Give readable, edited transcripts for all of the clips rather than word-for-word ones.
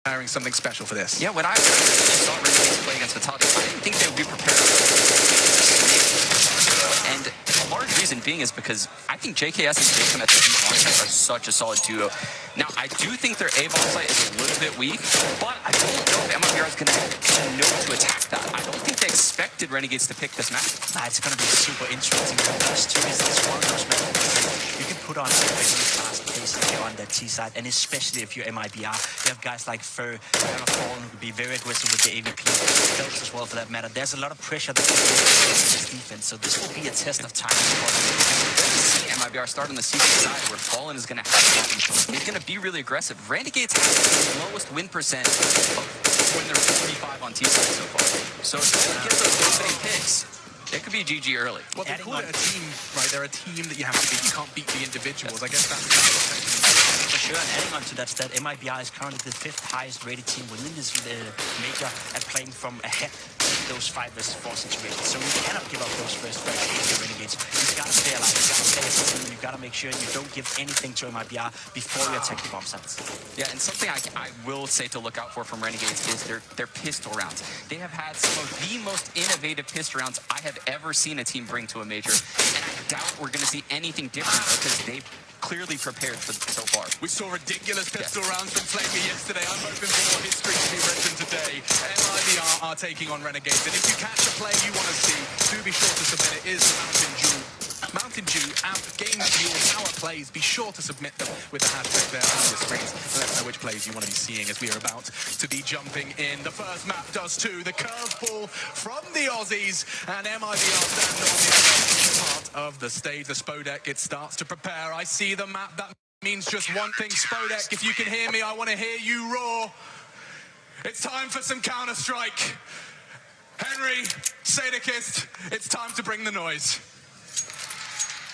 preparing something special for this. Yeah, when I saw Renegades play against Vitality, I didn't think they would be prepared. And a large reason being is because I think JKS and Jacob at the are such a solid duo. Now, I do think their A-ball site is a little bit weak, but I don't know if MIBR is going to know to attack that. I don't think they expected Renegades to pick this map. Nah, it's going to be super interesting. Dust2 is one of those maps you can put on some really fast pace if you're on that T side, and especially if you're MIBR. You have guys like Fur, Fallen, who can be very aggressive with the AVP, Phelps as well for that matter. There's a lot of pressure that this defense, so this will be a test of time. See MIBR start on the SIGA side where Fallen is going to have he's going to be really aggressive. Renegades have the lowest win percent when they're 45 on T side so far. So if they get those opening picks, it could be GG early. Well, they call it a team, right? They're a team that you have to beat. You can't beat the individuals. I guess that's for sure. And adding on to that stat, MIBR is currently the 5th highest rated team within this major at playing from ahead of those 5 vs 4 situations. So you cannot give up those first 5 games to Renegades. You've got to stay alive. You've got to stay as a team. You've got to make sure you don't give anything to MIBR before you attack the bomb sites. Yeah, and something I will say to look out for from Renegades is their pistol rounds. They have had some of the most innovative pistol rounds I have ever seen a team bring to a major, and I doubt we're going to see anything different because they've clearly prepared for so far. We saw ridiculous pistol rounds from Flamer yesterday. I'm hoping for more history to be written today. MIBR are taking on Renegades, and if you catch a play you want to see, do be sure to submit it. Is the Mountain Dew and Game Fuel Power Plays. Be sure to submit them with the hashtag there on your screens. Let us know which plays you want to be seeing as we are about to be jumping in. The first map does too. The curveball from the Aussies, and MIBR stand on the part of the stage. The Spodek, it starts to prepare. I see the map. That means just one thing, Spodek. If you can hear me, I want to hear you roar. It's time for some Counter-Strike. Henry, Sadekist, it's time to bring the noise.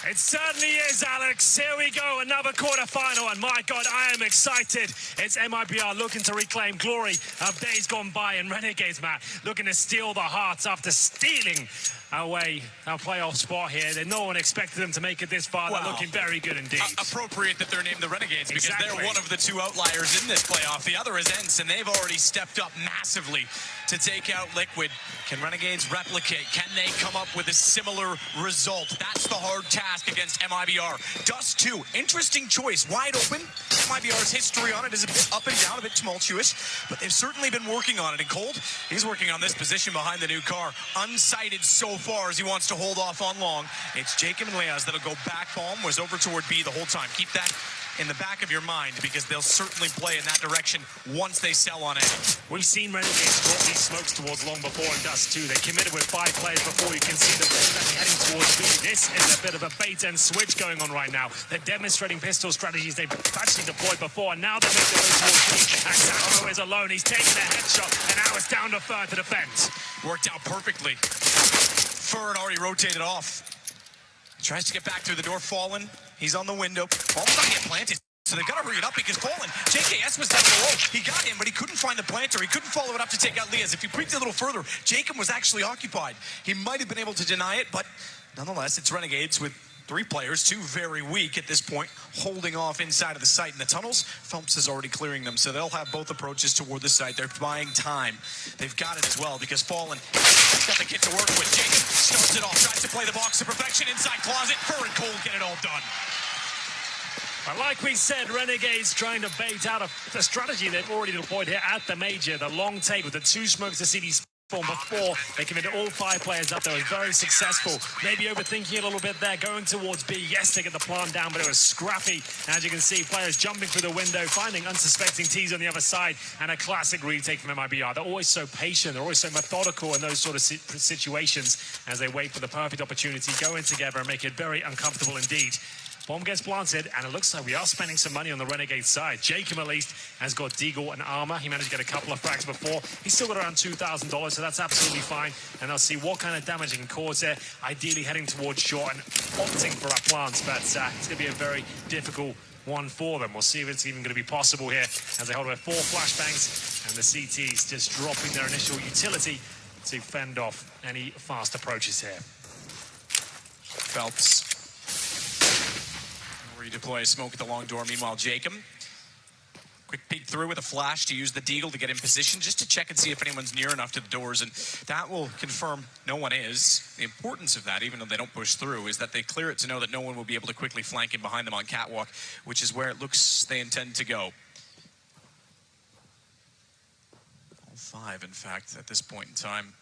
It certainly is, Alex. Here we go, another quarterfinal, and my God, I am excited. It's MIBR looking to reclaim glory of days gone by, and Renegades, Matt, looking to steal the hearts after stealing away our playoff spot here. That no one expected them to make it this far. They're looking very good indeed. Appropriate that they're named the Renegades because they're one of the 2 outliers in this playoff. The other is ENCE, and they've already stepped up massively to take out Liquid. Can Renegades replicate? Can they come up with a similar result? That's the hard task against MIBR. Dust2, interesting choice, wide open. MIBR's history on it is a bit up and down, a bit tumultuous, but they've certainly been working on it. And Cold, he's working on this position behind the new car. Unsighted so far as he wants to hold off on long. It's Jacob and Leaz that'll go back. Bomb was over toward B the whole time. Keep that in the back of your mind because they'll certainly play in that direction once they sell on A. We've seen Renegades brought these smokes towards long before in Dust2. They committed with 5 players before. You can see them heading towards B. This is a bit of a bait and switch going on right now. They're demonstrating pistol strategies they've actually deployed before, and now they're making their way towards B. And Sacco is alone. He's taking a headshot, and now it's down to Fur to defend. Worked out perfectly. Fur had already rotated off. Tries to get back through the door. Fallen. He's on the window. Almost not get planted. So they've got to hurry it up because Fallen, JKS was down below. He got him, but he couldn't find the planter. He couldn't follow it up to take out Leaz. If he peeked a little further, Jacob was actually occupied. He might have been able to deny it, but nonetheless, it's Renegades with 3 players, 2 very weak at this point, holding off inside of the site in the tunnels. Phelps is already clearing them, so they'll have both approaches toward the site. They're buying time. They've got it as well because Fallen got the kit to work with. Jacob starts it off, tries to play the box to perfection inside closet. Fur and Cole get it all done. But like we said, Renegades trying to bait out a strategy they've already deployed here at the major. The long take with the 2 smokes to see these form before they committed all 5 players up there. It was very successful. Maybe overthinking it a little bit there, going towards B. Yes, they get the plant down, but it was scrappy. As you can see, players jumping through the window, finding unsuspecting T's on the other side, and a classic retake from MIBR. They're always so patient, they're always so methodical in those sort of situations as they wait for the perfect opportunity, go in together and make it very uncomfortable indeed. Bomb gets planted, and it looks like we are spending some money on the Renegade side. Jacob, at least, has got Deagle and armor. He managed to get a couple of frags before. He's still got around $2,000, so that's absolutely fine. And they'll see what kind of damage he can cause there. Ideally heading towards short and opting for our plants, but it's going to be a very difficult one for them. We'll see if it's even going to be possible here as they hold with 4 flashbangs, and the CTs just dropping their initial utility to fend off any fast approaches here. Phelps. Redeploy a smoke at the long door. Meanwhile, Jacob Quick peek through with a flash to use the deagle to get in position, just to check and see if anyone's near enough to the doors, and that will confirm no one is. The importance of that, even though they don't push through, is that they clear it to know that no one will be able to quickly flank in behind them on catwalk, which is where it looks they intend to go. All 5, in fact, at this point in time.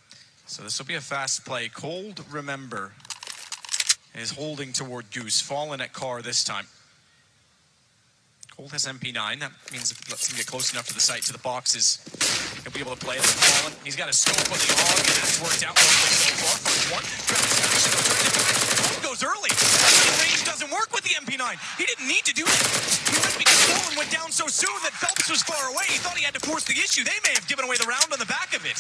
So this will be a fast play. Cold, remember, is holding toward Goose. Fallen at car this time. Cold has MP9. That means if it lets him get close enough to the site, to the boxes, he'll be able to play it. Fallen. He's got a scope on the AUG, and that's worked out perfectly so far. Finds one. Fallen goes early. The range doesn't work with the MP9. He didn't need to do that. He went because Fallen went down so soon that Phelps was far away. He thought he had to force the issue. They may have given away the round on the back of it.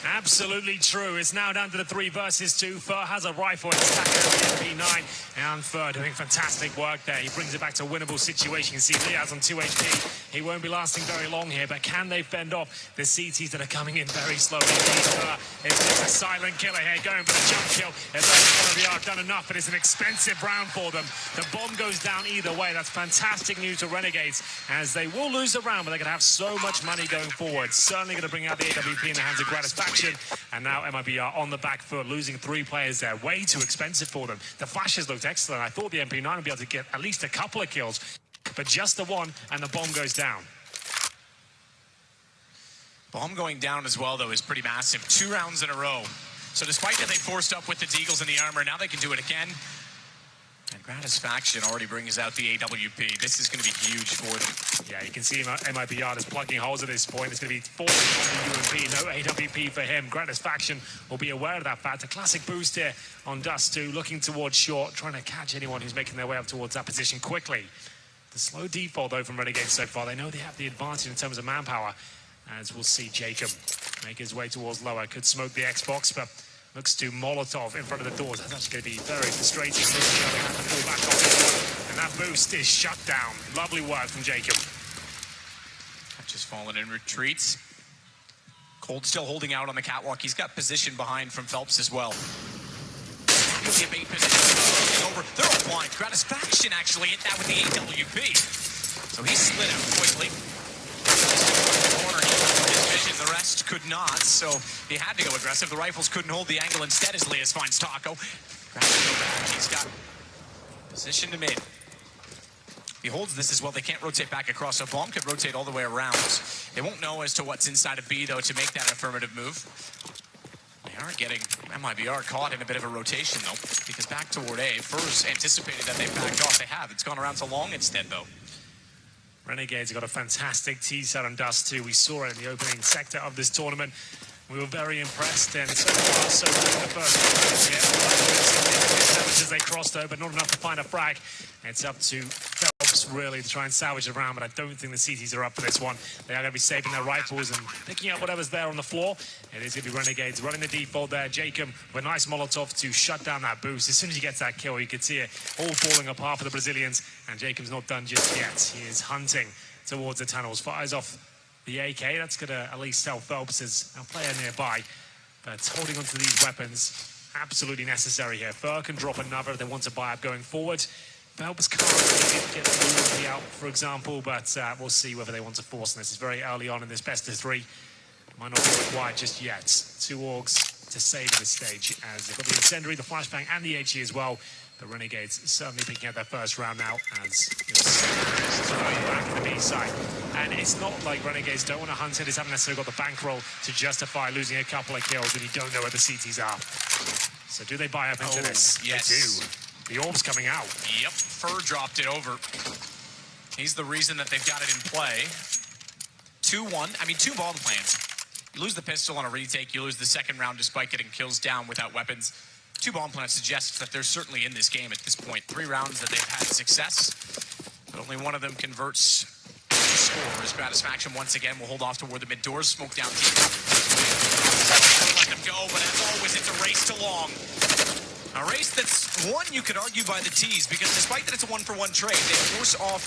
Absolutely true. It's now down to the 3 versus 2. Fur has a rifle in his stack over the MP9, and Fur doing fantastic work there. He brings it back to a winnable situation. You can see Liaz on 2 HP. He won't be lasting very long here, but can they fend off the CTs that are coming in very slowly? Fur is just a silent killer here, going for the jump kill. If they have done enough, it is an expensive round for them. The bomb goes down either way. That's fantastic news to Renegades, as they will lose the round, but they're going to have so much money going forward. Certainly going to bring out the AWP in the hands of Gratisfaction. And now MIBR on the back foot, losing 3 players there. Way too expensive for them. The flashes looked excellent. I thought the MP9 would be able to get at least a couple of kills, but just the one, and the bomb goes down. Bomb going down as well, though, is pretty massive. 2 rounds in a row. So despite that they forced up with the deagles and the armor, now they can do it again. And Gratisfaction already brings out the AWP. This is going to be huge for them. Yeah, you can see MIBR is plugging holes at this point. It's going to be 4 on the UMP, no AWP for him. Gratisfaction will be aware of that fact. A classic boost here on Dust2, looking towards short, trying to catch anyone who's making their way up towards that position quickly. The slow default, though, from Renegades so far. They know they have the advantage in terms of manpower, as we'll see Jacob make his way towards lower. Could smoke the Xbox, but looks to Molotov in front of the doors. That's actually going to be very frustrating. They have to fall back off, and that boost is shut down. Lovely work from Jacob. Just fallen in retreats. Cold still holding out on the catwalk. He's got position behind from Phelps as well. Really a bait position. Over. They're all blind. Gratisfaction actually hit that with the AWP. So he slid out quickly. The rest could not, so he had to go aggressive. The rifles couldn't hold the angle. Instead, as Lias finds Taco. He's got position to mid. If he holds this as well, they can't rotate back across. So bomb could rotate all the way around. They won't know as to what's inside of B, though, to make that affirmative move. They are getting MIBR caught in a bit of a rotation, though, because back toward A. Furs anticipated that they backed off. They have. It's gone around to long instead, though. Renegades got a fantastic tease out on Dust2. We saw it in the opening sector of this tournament. We were very impressed, and so far, so good in the first round. Yeah, as they crossed over, but not enough to find a frag. It's up to Phelps, really, to try and salvage the round, but I don't think the CTs are up for this one. They are going to be saving their rifles and picking up whatever's there on the floor. It is going to be Renegades running the default there. Jacob with a nice Molotov to shut down that boost. As soon as he gets that kill, you can see it all falling apart for the Brazilians, and Jacob's not done just yet. He is hunting towards the tunnels. Fires off the AK. That's going to at least tell Phelps as a player nearby. But holding onto these weapons, absolutely necessary here. Fur can drop another if they want to buy up going forward. Phelps can't really get the out, for example, but we'll see whether they want to force this. It's very early on in this best of 3. Might not be required just yet. 2 orgs to save at this stage, as they've got the incendiary, the flashbang, and the HE as well. The Renegades certainly picking up their first round now, as back in the B side. And it's not like Renegades don't want to hunt it. They haven't necessarily got the bankroll to justify losing a couple of kills when you don't know where the CTs are. So do they buy up into this? Yes. They do. The orb's coming out. Yep, Fur dropped it over. He's the reason that they've got it in play. 2-1. I mean, 2 bomb plants. You lose the pistol on a retake. You lose the second round despite getting kills down without weapons. 2 bomb plants suggests that they're certainly in this game at this point. 3 rounds that they've had success, but only one of them converts to score. As Gratisfaction once again will hold off toward the mid doors, smoke down deep. Let them go, but as always, it's a race to long. A race that's won, you could argue, by the T's, because despite that it's a 1-for-1 trade, they force off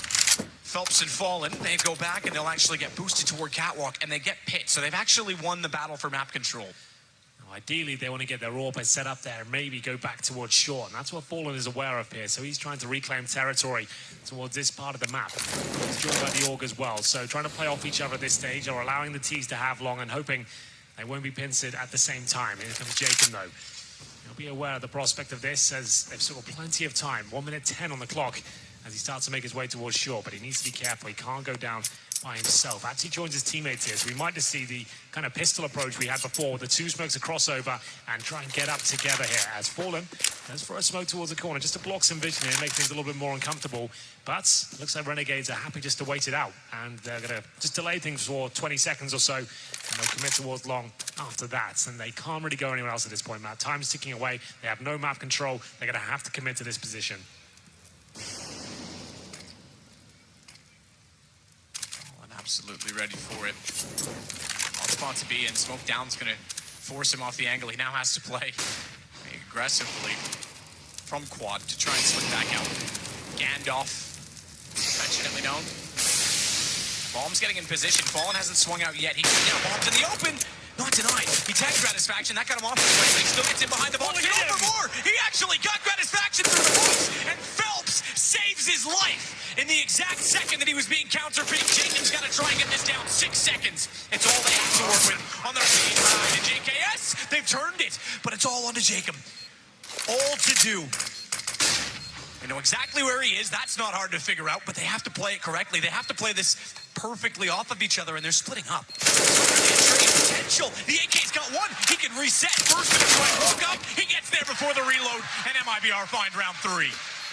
Phelps and Fallen. They go back and they'll actually get boosted toward catwalk, and they get pit. So they've actually won the battle for map control. Ideally, they want to get their AWP set up there and maybe go back towards short. And that's what Fallen is aware of here. So he's trying to reclaim territory towards this part of the map. He's joined by the AUG as well. So trying to play off each other at this stage, or allowing the T's to have long and hoping they won't be pincered at the same time. Here comes Jacob, though. He'll be aware of the prospect of this, as they've still got plenty of time. 1 minute 10 on the clock as he starts to make his way towards short. But he needs to be careful. He can't go down by himself. Actually joins his teammates here, so we might just see the kind of pistol approach we had before, with the two smokes a crossover and try and get up together here. As Fallen goes for a smoke towards the corner just to block some vision here and make things a little bit more uncomfortable. But looks like Renegades are happy just to wait it out, and they're going to just delay things for 20 seconds or so, and they'll commit towards long after that. And they can't really go anywhere else at this point, Matt. Time's ticking away. They have no map control. They're going to have to commit to this position. Absolutely ready for it. All spot to be in. Smoke down's going to force him off the angle. He now has to play aggressively from quad to try and slip back out. Gandalf, affectionately known. Bomb's getting in position. Fallen hasn't swung out yet. He can bombs in the open. Not denied. He tagged Gratisfaction. That got him off the way, but he still gets in behind the ball. He's over more. He actually got Gratisfaction through the boots, and Phelps saves his life. In the exact second that he was being counterfeit, Jacob's got to try and get this down. 6 seconds. It's all they have to work with on their main side. And JKS, they've turned it, but it's all onto Jacob. All to do. They know exactly where he is. That's not hard to figure out, but they have to play it correctly. They have to play this perfectly off of each other, and they're splitting up. Potential. The AK's got one. He can reset. First to try and walk up. He gets there before the reload, and MIBR find round 3.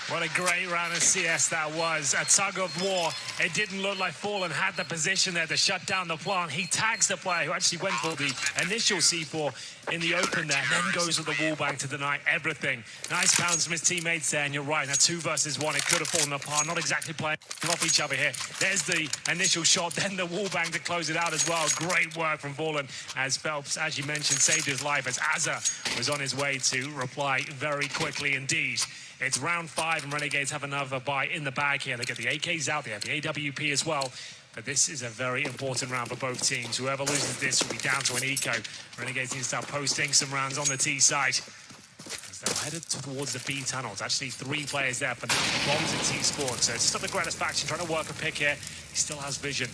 What a great round of CS that was. A tug of war. It didn't look like Fallen had the position there to shut down the plant. He tags the player who actually went for the initial C4 in the open there, then goes with the wall bang to deny everything. Nice pounds from his teammates there, and you're right, now 2 versus 1, it could have fallen apart. Not exactly playing off each other here. There's the initial shot, then the wall bang to close it out as well. Great work from Fallen, as Phelps, as you mentioned, saved his life as Azza was on his way to reply very quickly indeed. It's round 5, and Renegades have another buy in the bag here. They get the AKs out, they have the AWP as well. But this is a very important round for both teams. Whoever loses this will be down to an eco. Renegades need to start posting some rounds on the T side, as they're headed towards the B tunnels. Actually, 3 players there for now. The bombs and T spawn. So it's still the Gratisfaction trying to work a pick here. He still has vision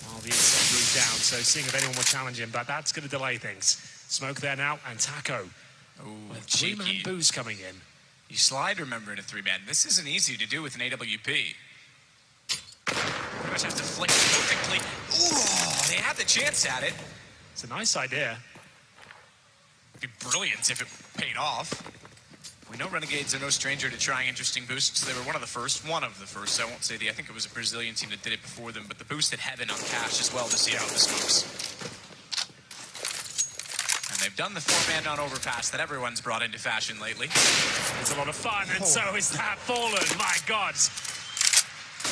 while the insect moves down. So seeing if anyone will challenge him, but that's going to delay things. Smoke there now, and Taco with 3-man boost coming in. You slide, remember, in a 3-man. This isn't easy to do with an AWP. Just have to flick perfectly. Ooh, they had the chance at it. It's a nice idea. It'd be brilliant if it paid off. We know Renegades are no stranger to trying interesting boosts. They were one of the first. I won't say I think it was a Brazilian team that did it before them, but the boost at Heaven on Cash as well to see out the smokes. They've done the 4-man on overpass that everyone's brought into fashion lately. It's a lot of fun, and so is that Fallen. My God.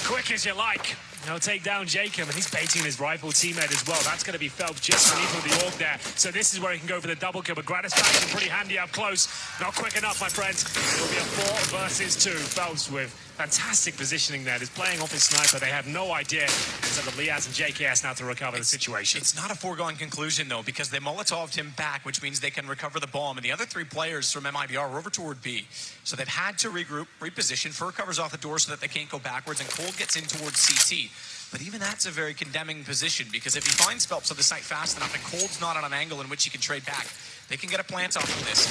Quick as you like. He'll take down Jacob, and he's baiting his rival teammate as well. That's going to be Phelps just beneath with the AUG there. So this is where he can go for the double kill, but Gratisfaction pretty handy up close. Not quick enough, my friends. It'll be a 4 versus 2. Phelps with fantastic positioning there. Just playing off his sniper. They have no idea. Instead of Liaz and JKS now to recover the situation. It's not a foregone conclusion, though, because they Molotov'd him back, which means they can recover the bomb. And the other 3 players from MIBR are over toward B. So they've had to regroup, reposition. Fur covers off the door so that they can't go backwards, and Cold gets in towards CT. But even that's a very condemning position, because if he finds Phelps on the site fast enough and Cold's not on an angle in which he can trade back, they can get a plant off of this.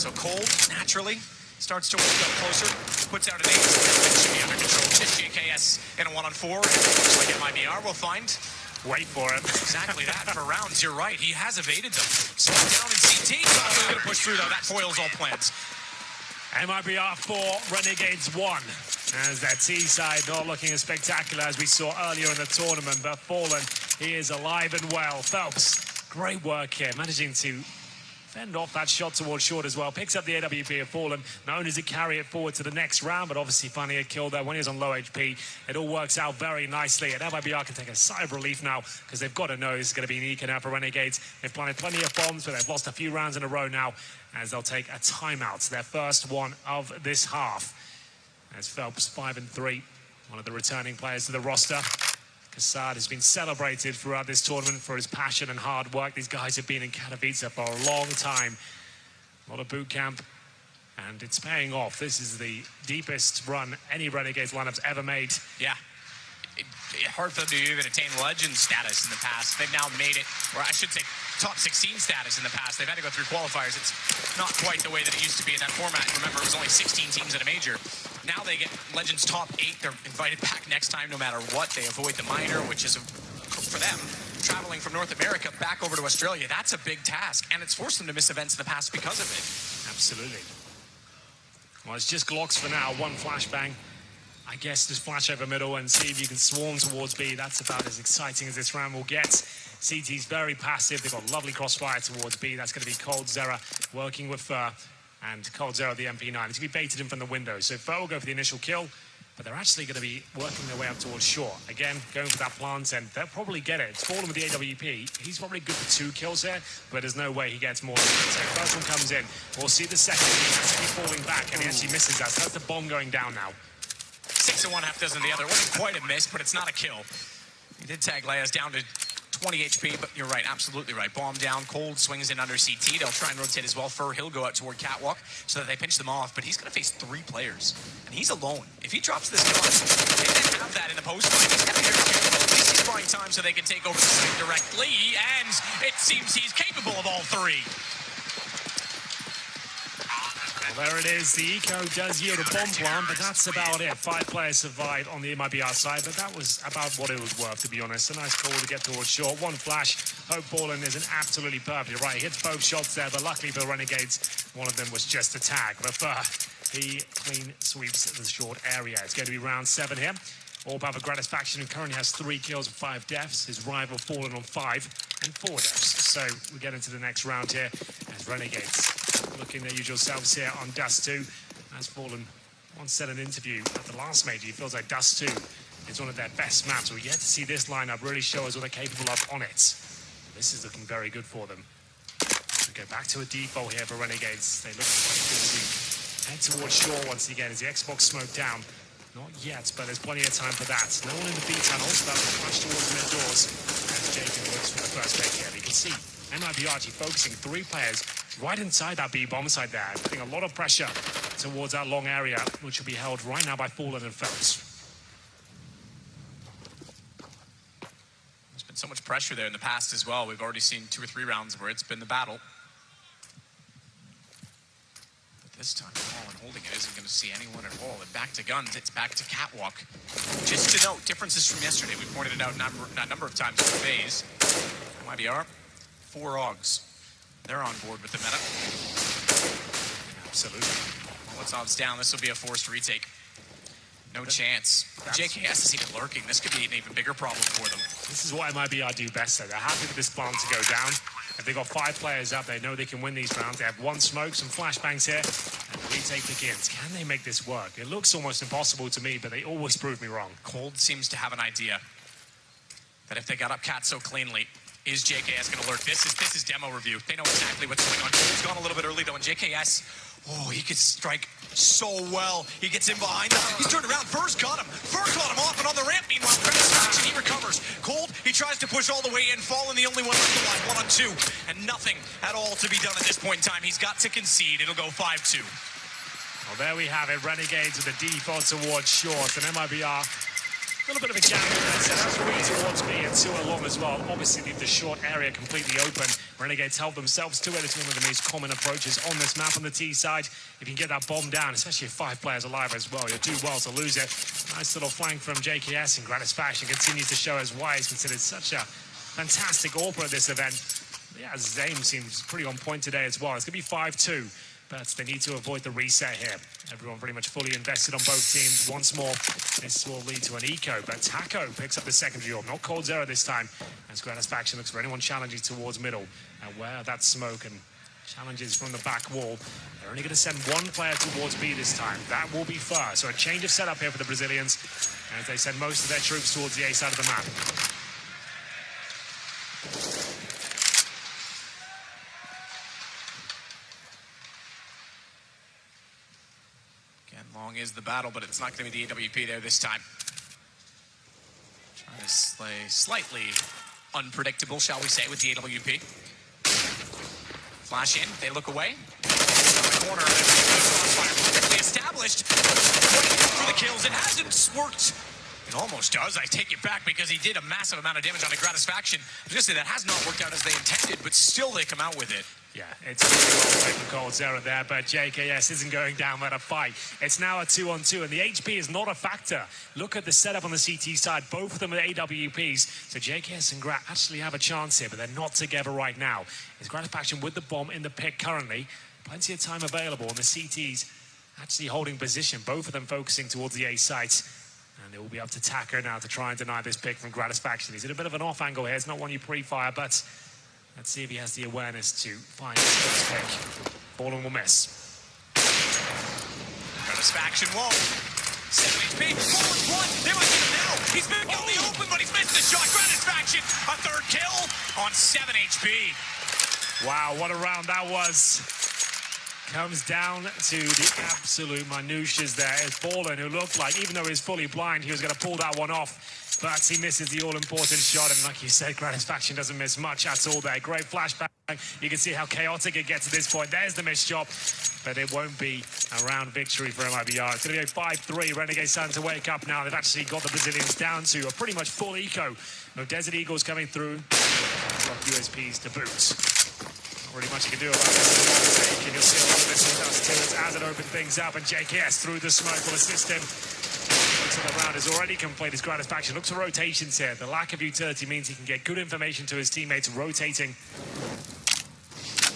So Cold, naturally, starts to work up closer, puts out an ace, and should be under control. Just JKS in a 1-on-4, and looks like MIBR will find. Wait for it. Exactly that for rounds. You're right. He has evaded them. So down in CT. He's going to push through, though. That foils all plans. MIBR 4, Renegades 1. As that T side not looking as spectacular as we saw earlier in the tournament, but Fallen, he is alive and well. Phelps, great work here, managing to fend off that shot towards short as well. Picks up the AWP of Fallen. Not only does he carry it forward to the next round, but obviously finding a kill there when he was on low HP. It all works out very nicely, and MIBR can take a sigh of relief now, because they've got to know this is going to be an eco now for Renegades. They've planted plenty of bombs, but they've lost a few rounds in a row now, as they'll take a timeout, their first one of this half. As Phelps 5-3, one of the returning players to the roster. Kassad has been celebrated throughout this tournament for his passion and hard work. These guys have been in Katowice for a long time. A lot of boot camp, and it's paying off. This is the deepest run any Renegades lineup's ever made. Yeah. Hard for them to even attain legend status in the past. They've now made it, or I should say top 16 status in the past. They've had to go through qualifiers. It's not quite the way that it used to be in that format. Remember, it was only 16 teams at a major. Now they get Legends top 8. They're invited back next time no matter what. They avoid the minor, which is, for them, traveling from North America back over to Australia. That's a big task, and it's forced them to miss events in the past because of it. Absolutely. Well, it's just Glocks for now. One flashbang. I guess just flash over middle and see if you can swarm towards B. That's about as exciting as this round will get. CT's very passive. They've got lovely crossfire towards B. That's going to be Cold Zera working with Fur. And Cold Zera, the MP9. It's going to be baited in from the window. So Fur will go for the initial kill, but they're actually going to be working their way up towards shore. Again, going for that plant, and they'll probably get it. It's Fallen with the AWP. He's probably good for 2 kills there, but there's no way he gets more than that. So first one comes in. We'll see the second. He has to be falling back, and he actually misses that. So that's the bomb going down now. 6 of one, half dozen of the other. It wasn't quite a miss, but it's not a kill. He did tag Leia's down to 20 HP, but you're right, absolutely right. Bomb down, Cold swings in under CT. They'll try and rotate as well. Fur, he'll go out toward Catwalk so that they pinch them off, but he's going to face 3 players, and he's alone. If he drops this gun, they didn't have that in the post fight. He's very careful. At least he's buying time so they can take over the site directly, and it seems he's capable of all 3. Well, there it is. The eco does yield a bomb plant, but that's about it. 5 players survived on the MIBR side, but that was about what it was worth, to be honest. A nice call to get towards short. 1 flash. Hope Fallen isn't absolutely perfect. Right, he hits both shots there, but luckily for the Renegades, one of them was just a tag. But he clean sweeps the short area. It's going to be round 7 here. All power for Gratisfaction, who currently has 3 kills and 5 deaths. His rival Fallen on 5 and 4 deaths. So we get into the next round here as Renegades looking their usual selves here on Dust2. As Fallen once said in an interview at the last major, he feels like Dust2 is one of their best maps. We're yet to see this lineup really show us what they're capable of on it. This is looking very good for them. We go back to a default here for Renegades. They look quite good to head towards shore once again. Is the Xbox smoke down? Not yet, but there's plenty of time for that. No one in the B tunnels, but flash towards mid doors as Jacob works for the first pick here. You can see MIBR focusing 3 players right inside that B bomb side there, putting a lot of pressure towards that long area, which will be held right now by Fallen and Phelps. There's been so much pressure there in the past as well. We've already seen 2 or 3 rounds where it's been the battle. But this time, Fallen holding it isn't going to see anyone at all. And back to guns, it's back to Catwalk. Just to note, differences from yesterday. We pointed it out a number of times in the phase. MIBR, 4 AUGs. They're on board with the meta. Absolutely. Well, what's odds down? This will be a forced retake. No chance. JKS is even lurking. This could be an even bigger problem for them. This is what MIBR do best, though. They're happy for this plant to go down. If they've got 5 players up, they know they can win these rounds. They have 1 smoke, some flashbangs here, and the retake begins. Can they make this work? It looks almost impossible to me, but they always prove me wrong. Cold seems to have an idea that if they got up Cat so cleanly, is JKS going to lurk? This is demo review. They know exactly what's going on. He's gone a little bit early, though, and JKS, oh, he could strike so well. He gets in behind him. He's turned around. First got him. First got him off, and on the ramp, meanwhile, he recovers. Cold, he tries to push all the way in. Fallen, the only one left alive. 1 on 2, and nothing at all to be done at this point in time. He's got to concede. It'll go 5-2. Well, there we have it. Renegades with the default towards short, and MIBR a little bit of a gamble there. So that's 3 towards me and 2 along as well. Obviously, leave the short area completely open. Renegades help themselves to it. It's one of the most common approaches on this map on the T side. If you can get that bomb down, especially if 5 players alive as well, you'll do well to lose it. Nice little flank from JKS, and Gratisfaction continues to show us why he's considered such a fantastic AWPer at this event. Yeah, his aim seems pretty on point today as well. It's going to be 5-2. But they need to avoid the reset here. Everyone pretty much fully invested on both teams. Once more, this will lead to an eco, but Taco picks up the secondary orb. Not Cold Zero this time, as Gratisfaction looks for anyone challenging towards middle. And where that smoke and challenges from the back wall, they're only going to send 1 player towards B this time. That will be Fur. So a change of setup here for the Brazilians, as they send most of their troops towards the A side of the map. Long is the battle, but it's not going to be the AWP there this time. Trying to Slightly unpredictable, shall we say, with the AWP. Flash in, they look away. Corner, quickly established. For the kills, it hasn't worked. It almost does. I take it back because he did a massive amount of damage on a Gratisfaction. I was gonna say that has not worked out as they intended, but still they come out with it. Yeah, it's a cold zero there, but JKS isn't going down without a fight. It's now a 2-on-2, and the HP is not a factor. Look at the setup on the CT side. Both of them are AWPs, so JKS and Grat actually have a chance here, but they're not together right now. It's Gratisfaction with the bomb in the pick currently. Plenty of time available, and the CTs actually holding position. Both of them focusing towards the A sites. And it will be up to Tacker now to try and deny this pick from Gratisfaction. He's in a bit of an off angle here. It's not one you pre-fire, but let's see if he has the awareness to find his first pick. Fallen will miss. Gratisfaction won't. 7 HP. Fallen's one. They must get him now. He's been out in the open, but he's missed the shot. Gratisfaction, a third kill on 7 HP. Wow, what a round that was. Comes down to the absolute minutiae there. It's Fallen, who looked like, even though he's fully blind, he was going to pull that one off. But he misses the all-important shot, and like you said, Gratisfaction doesn't miss much at all there. Great flashbang. You can see how chaotic it gets at this point. There's the missed shot, but it won't be a round victory for MIBR. It's going to go 5-3. Renegades starting to wake up now. They've actually got the Brazilians down to a pretty much full eco. No Desert Eagles coming through. Got USPs to boot. Not really much you can do about this. And you'll see a lot of this with Dust2 as it opens things up, and JKS through the smoke will assist him. Looks like the round is already complete. His Gratisfaction looks for rotations here. The lack of utility means he can get good information to his teammates rotating.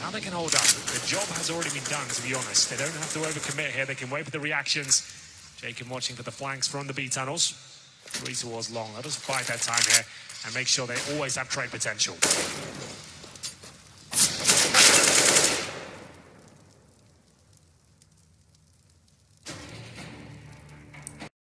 Now they can hold up. The job has already been done, to be honest. They don't have to overcommit here. They can wait for the reactions. Jacob watching for the flanks from the B tunnels. 3 towards long. Let us bide their time here and make sure they always have trade potential.